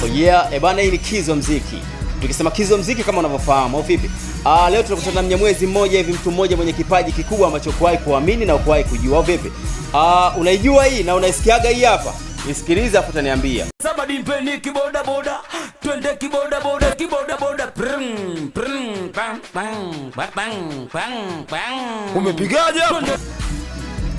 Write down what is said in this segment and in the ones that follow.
Oh yeah, ebana hii ni Kizo Mziki. Tukisema Kizo Mziki kama unavyofahamu au vipi? Leo tunakutana na Mnyamwezi mmoja hivi, mtu mmoja mwenye kipaji kikubwa ambacho kuwahi kuamini na kuwahi kujua au vipi? Unaijua hii na unaisikiaga hii hapa? Nisikilize afu utaniambia. Somebody mpeni kiboda boda, twende kiboda boda, kiboda boda. Prum prum pam pam pam pam pam. Umepigaje hapo?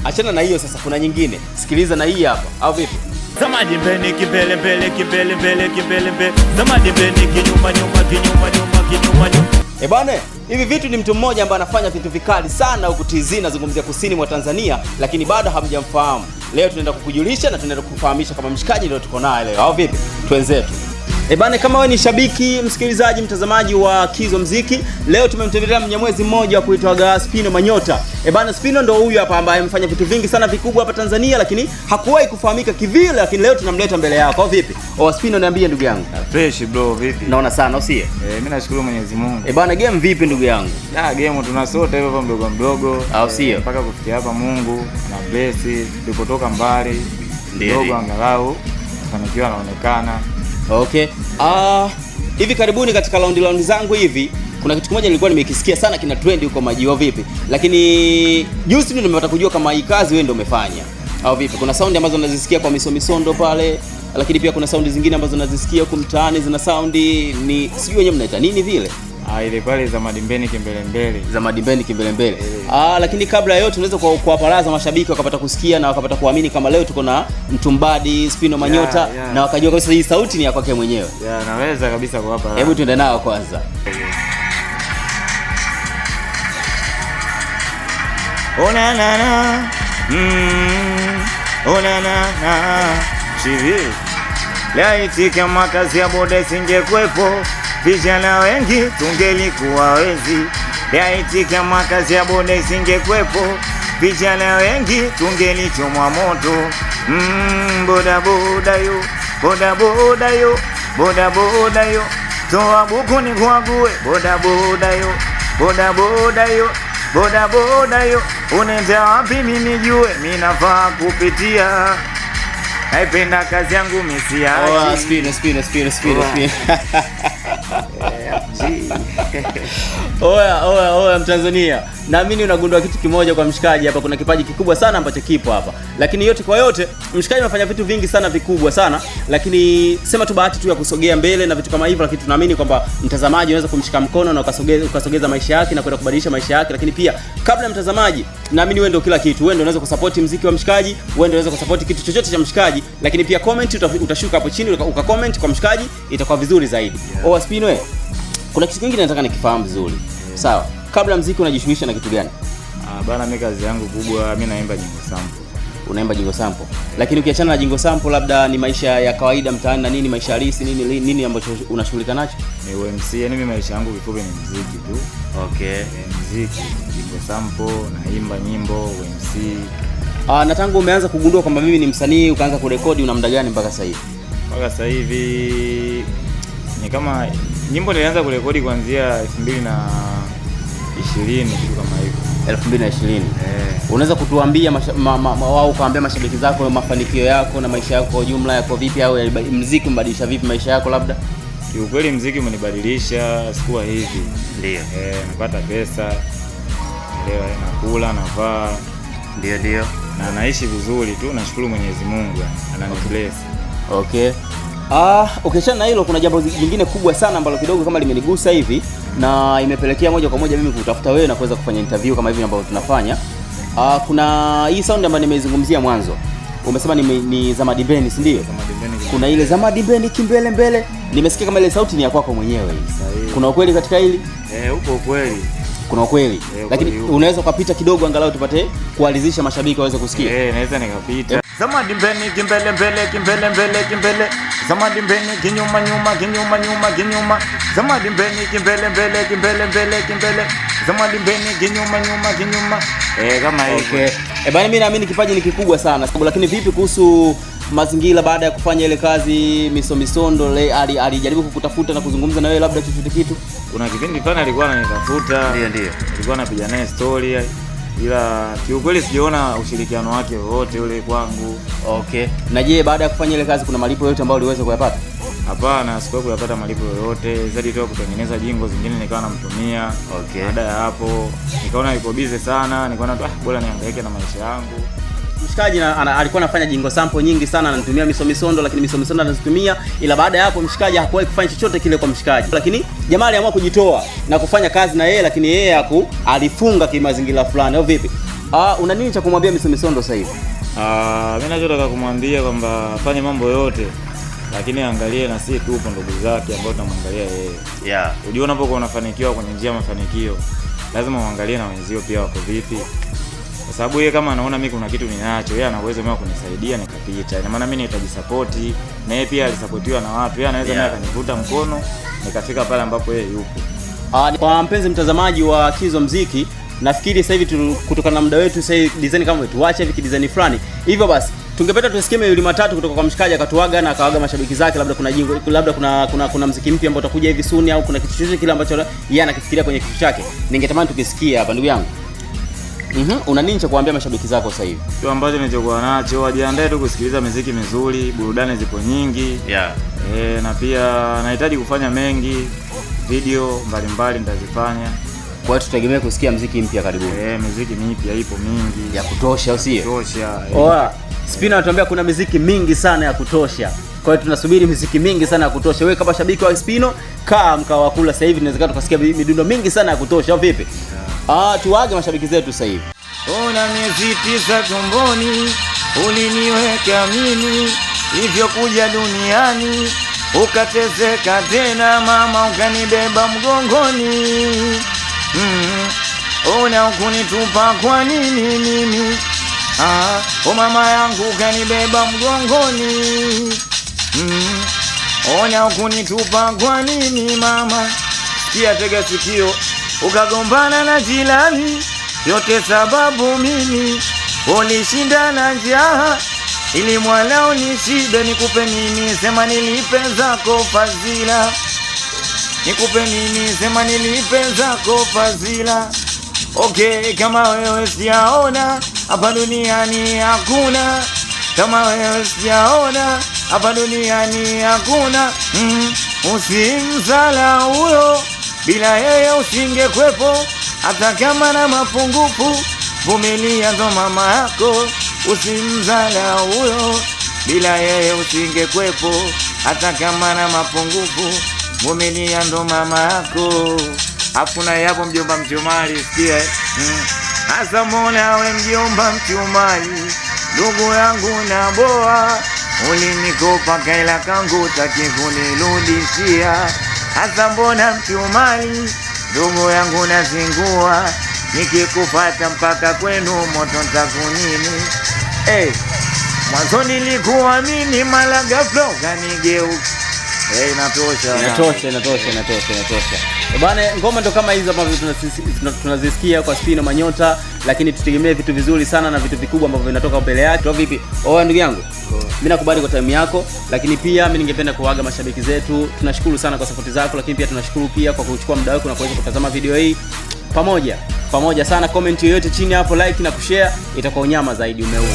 Achana na hiyo sasa, kuna nyingine. Sikiliza na hii hapa au vipi? Zamadi mpeni kibele mbele kibele mbele kibele mbele. Zamadi mpeni kinyuma nyuma kinyuma nyuma kinyuma nyuma. Bwana, hivi vitu ni mtu mmoja ambaye anafanya vitu vikali sana huku TZ, nazungumzia kusini mwa Tanzania, lakini bado hamjamfahamu. Leo tunaenda kukujulisha na tunaenda kukufahamisha kama mshikaji ndio tuko naye leo. Au vipi? Twenzetu. Bwana, kama wewe ni shabiki, msikilizaji, mtazamaji wa Kizo Mziki, leo tumemtembelea Mnyamwezi mmoja wa kuitwa Spino Manyota. Bwana, Spino ndo huyu hapa ambaye amefanya vitu vingi sana vikubwa hapa Tanzania, lakini hakuwahi kufahamika kivile, lakini leo tunamleta mbele yako. Au vipi? Spino, niambie ndugu yangu. Fresh bro, vipi? Naona sana usiye. Mimi nashukuru Mwenyezi Mungu. Bwana, game vipi ndugu yangu? Game tunasota hivyo mdogo mdogo. Au sio? Mpaka kufikia hapa Mungu na bless, tulipotoka mbali. Ndio angalau fanikiwa naonekana. Okay. Hivi karibuni katika round zangu hivi kuna kitu kimoja nilikuwa nimekisikia sana kina trend huko Majio vipi? Lakini juzi ndio nimepata kujua kama hii kazi wewe ndio umefanya. Au vipi? Kuna sound ambazo nazisikia kwa misondo pale, lakini pia kuna sound zingine ambazo nazisikia huko mtaani zina sound ni sijui wenyewe mnaita nini vile. Ile pale za madimbeni kimbele mbele. Za madimbeni kimbele mbele. Lakini kabla ya yote tunaweza kuwaparaza mashabiki wakapata kusikia na wakapata kuamini kama leo tuko na Mtumbadi Spino Manyota na wakajua kabisa hii sauti ni ya kwake mwenyewe. Naweza kabisa kuwapa. Hebu tuende nao kwanza. Ona na na. Ona na na. Chivi. Laiti kama kazi ya boda singekuwepo, vijana wengi tungelikuwa wezi. Laiti kama kazi ya boda isingekuwepo, vijana wengi tungelichomwa moto. Boda boda yo, boda boda yo, boda boda yo, toa buku ni kuague. Boda boda yo, boda boda yo, boda boda yo, unaenda wapi mimi jue, mimi nafaa kupitia. Naipenda kazi yangu misiaji. Spino. Oya Mtanzania. Naamini unagundua kitu kimoja kwa mshikaji hapa, kuna kipaji kikubwa sana ambacho kipo hapa. Lakini yote kwa yote, mshikaji anafanya vitu vingi sana vikubwa sana, lakini sema tu bahati tu ya kusogea mbele na vitu kama hivyo, lakini tunaamini kwamba mtazamaji unaweza kumshika mkono na ukasogeza maisha yake na kwenda kubadilisha maisha yake. Lakini pia kabla ya mtazamaji, naamini wewe ndio kila kitu. Wewe ndio unaweza kusupport muziki wa mshikaji, wewe ndio unaweza kusupport kitu chochote cha mshikaji, lakini pia comment utashuka hapo chini ukacomment kwa mshikaji, itakuwa vizuri zaidi. Spino, kuna kitu kingine nataka nikifahamu vizuri. Sawa. Kabla muziki unajishughulisha na kitu gani? Bana, mimi kazi yangu kubwa mimi naimba jingo sample. Unaimba jingo sample. Lakini ukiachana na jingo sample, labda ni maisha ya kawaida mtaani na nini, maisha halisi nini ambacho unashughulika nacho? Ni UMC, yani mimi maisha yangu kifupi ni muziki tu. Okay. Muziki, jingo sample, naimba nyimbo, UMC. Na tangu umeanza kugundua kwamba mimi ni msanii ukaanza kurekodi, una muda gani mpaka sasa hivi? Mpaka sasa hivi ni kama nyimbo nilianza kurekodi kuanzia 2020 kitu kama hivyo. 2020. Unaweza kutuambia wao ukaambia mashabiki zako mafanikio yako na maisha yako kwa ujumla yako vipi, au muziki umbadilisha vipi maisha yako labda? Kiukweli muziki umenibadilisha, sikuwa hivi. Ndio. Napata pesa. Leo nakula, navaa. Ndio. Na naishi vizuri tu, nashukuru Mwenyezi Mungu ananibless. Okay. Ukiachana na hilo, kuna jambo jingine kubwa sana ambalo kidogo kama limenigusa hivi na imepelekea moja kwa moja mimi kutafuta wewe na kuweza kufanya interview kama hivi ambavyo tunafanya. Kuna hii sound ambayo nimeizungumzia mwanzo. Umesema ni za madimbeni, si ndio? Kuna ile za madimbeni kimbele mbele. Nimesikia kama ile sauti ni ya kwako mwenyewe hii. Kuna ukweli katika hili? Upo ukweli. Kuna ukweli. Lakini unaweza ukapita kidogo angalau tupate kualizisha mashabiki waweze kusikia. Naweza nikapita. Zamadi mpeni kimbele mbele kimbele mbele kimbele. Zamadi mpeni kinyuma nyuma kinyuma nyuma kinyuma. Zamadi mpeni kimbele mbele kimbele mbele kimbele. Zamadi mpeni kinyuma nyuma kinyuma. Kama hivyo. Okay. Bana, mimi naamini kipaji ni kikubwa sana. Lakini vipi kuhusu mazingira baada ya kufanya ile kazi misondo, alijaribu kukutafuta na kuzungumza na wewe labda chochote kitu? Kuna kipindi fulani alikuwa ananitafuta. Ndio. Alikuwa anapiga naye story. Ila kiukweli sijaona ushirikiano wake wote ule kwangu. Okay. Na je, baada ya kufanya ile kazi kuna malipo yote ambayo uliweza kuyapata? Hapana, sikuwahi kuyapata malipo yoyote zaidi tu kutengeneza jingo zingine nikawa namtumia. Okay. Baada ya hapo nikaona yuko busy sana, nikaona bora nihangaike na maisha yangu. Mshikaji alikuwa anafanya jingo sample nyingi sana, anatumia misomisondo, lakini misomisondo anazitumia, ila baada ya hapo mshikaji hakuwahi kufanya chochote kile kwa mshikaji. Lakini jamaa aliamua kujitoa na kufanya kazi na yeye, lakini yeye alifunga kimazingira fulani au vipi? Una nini cha kumwambia misomisondo sasa hivi? Mimi nachotaka kumwambia kwamba afanye mambo yote, lakini angalie na si tu upo ndugu zake ambao tunamwangalia yeye. Yeah. Unajua unapokuwa unafanikiwa kwenye njia mafanikio, lazima uangalie na wenzio pia wako vipi. Kwa sababu yeye kama anaona mimi kuna kitu ninacho, yeye ana uwezo mimi kunisaidia nikapita. Ina maana mimi nahitaji support, na yeye pia alisapotiwa na watu. Yeye anaweza naye akanivuta mkono nikafika pale ambapo yeye yupo. Kwa mpenzi mtazamaji wa Kizo Mziki, nafikiri sasa hivi kutokana na muda wetu sasa hivi design kama tuache hivi design fulani. Hivyo basi tungependa tusikie mawili matatu kutoka kwa mshikaji akatuaga na akawaga mashabiki zake, labda kuna jingo, labda kuna muziki mpya ambao utakuja hivi soon, au kuna kitu chochote kile ambacho yeye anakifikiria kwenye kitu chake. Ningetamani tukisikie hapa ndugu yangu. Una nini cha kuambia mashabiki zako sasa hivi? Kitu ambacho nilichokuwa nacho, wajiandae tu kusikiliza muziki mizuri, burudani zipo nyingi. Yeah. Na pia nahitaji kufanya mengi, video mbalimbali nitazifanya. Kwa hiyo tutegemee kusikia muziki mpya karibuni. Muziki mipya ipo mingi ya kutosha, usio? Kutosha. Spina anatuambia kuna muziki mingi sana ya kutosha. Kwa hiyo tunasubiri muziki mingi sana ya kutosha. Wewe kama shabiki wa Spino, kaa mkao wa kula sasa hivi, inawezekana tukasikia midundo mingi sana ya kutosha au vipi? Tuage mashabiki zetu sasa hivi. Una miezi 9 tumboni, uliniweka mimi hivyo kuja duniani, ukatezeka tena mama, ukanibeba mgongoni. Una ukunitupa kwa nini mimi? Mama yangu ukanibeba mgongoni. Ona ukunitupa kwa nini mama? Sikia, tega sikio, ukagombana na jirani, yote sababu mimi. Ulishinda na njaa ili mwanao nishibe, nikupe nini? Sema nilipe zako fadhila. Nikupe nini? Sema nilipe zako fadhila. Okay, kama wewe sijaona hapa duniani hakuna. Kama wewe sijaona hapa duniani hakuna. Usimzala huyo, bila yeye usingekwepo. Hata kama na mapungufu, vumilia ndo mama yako. Usimzala huyo, bila yeye usingekwepo. Hata kama na mapungufu, vumilia ndo mama yako. Hakuna yapo mjomba Mchumali, sikia. Hasa mbona we mjomba Mchumali, ndugu yangu na boa, ulinikopa kaila kangu taki kunirudishia. Hasa mbona Mchumali, ndugu yangu nazingua, nikikupata mpaka kwenu moto ntakunini. Mwanzo nilikuwa mimi mala ghafla kanigeuka. Inatosha. Bwana, ngoma ndo kama hizo ambazo tunazisikia kwa Spino Manyota, lakini tutegemee vitu vizuri sana na vitu vikubwa ambavyo vinatoka mbele yake. Ndio vipi? Ndugu yangu, mimi nakubali kwa time yako, lakini pia mimi ningependa kuaga mashabiki zetu. Tunashukuru sana kwa support zako, lakini pia tunashukuru pia kwa kuchukua muda wako na kuweza kutazama video hii pamoja sana. Comment yoyote chini hapo, like na kushare, itakuwa unyama zaidi. Umeua.